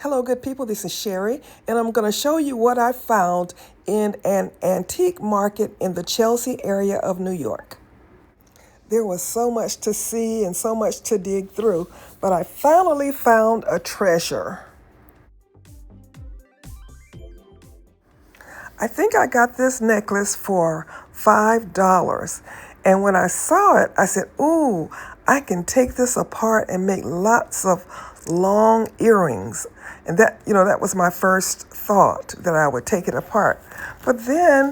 Hello, good people. This is Sherry, and I'm going to show you what I found in an antique market in the Chelsea area of New York. There was so much to see and so much to dig through, but I finally found a treasure. I think I got this necklace for $5. And when I saw it, I said, ooh, I can take this apart and make lots of long earrings. And that was my first thought, that I would take it apart. But then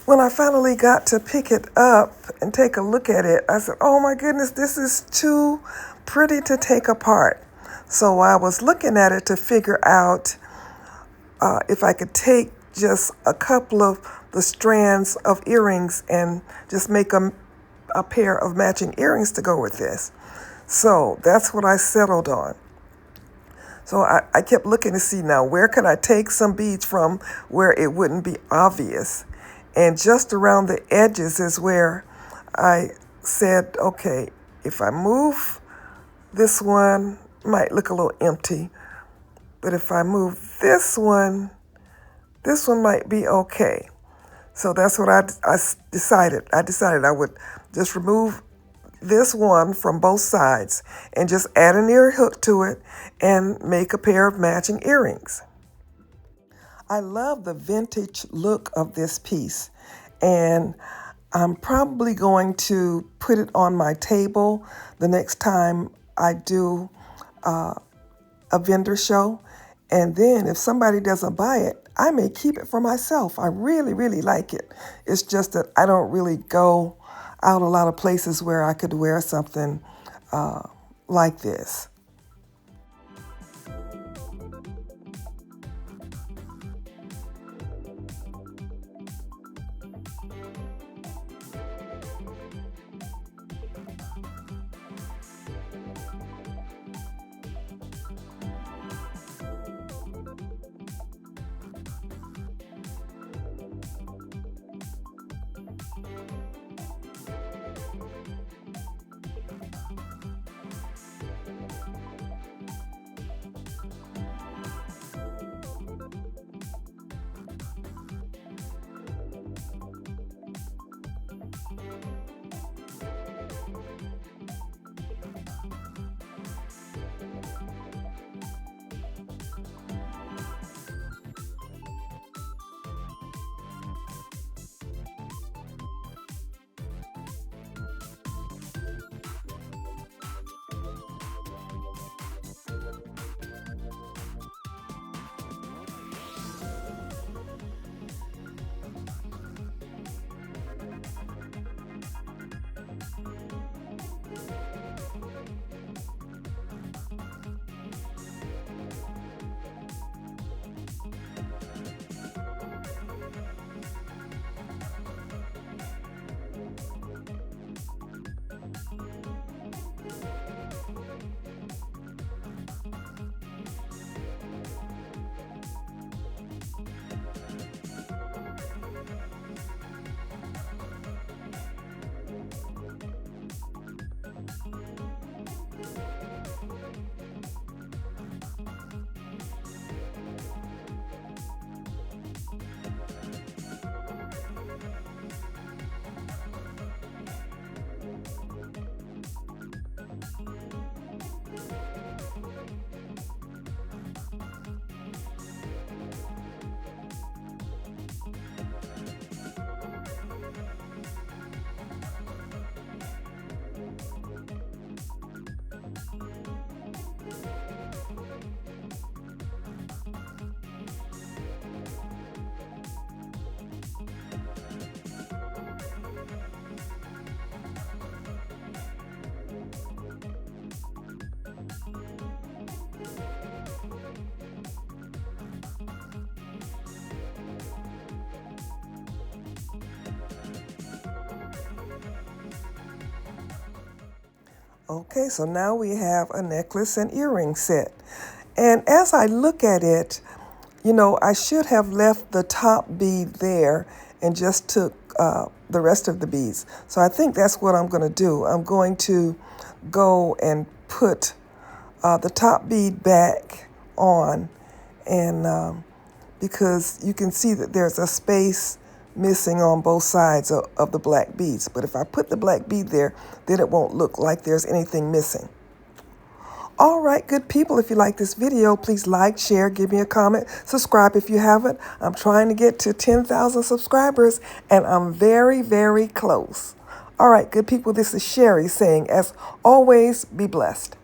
when I finally got to pick it up and take a look at it, I said, oh my goodness, this is too pretty to take apart. So I was looking at it to figure out if I could take just a couple of the strands of earrings and just make a pair of matching earrings to go with this. So that's what I settled on. So I kept looking to see now, where could I take some beads from where it wouldn't be obvious? And just around the edges is where I said, okay, if I move this one, it might look a little empty. But if I move this one might be okay. So that's what I decided. I decided I would just remove this one from both sides and just add an ear hook to it and make a pair of matching earrings. I love the vintage look of this piece, and I'm probably going to put it on my table the next time I do a vendor show. And then if somebody doesn't buy it, I may keep it for myself. I really, really like it. It's just that I don't really go out a lot of places where I could wear something like this. Okay, so now we have a necklace and earring set. And as I look at it, I should have left the top bead there and just took the rest of the beads. So I think that's what I'm going to do. I'm going to go and put the top bead back on, and because you can see that there's a space missing on both sides of the black beads. But if I put the black bead there, then it won't look like there's anything missing. All right, good people, if you like this video, please like, share, give me a comment, subscribe if you haven't. I'm trying to get to 10,000 subscribers, and I'm very, very close. All right, good people, this is Sherry saying, as always, be blessed.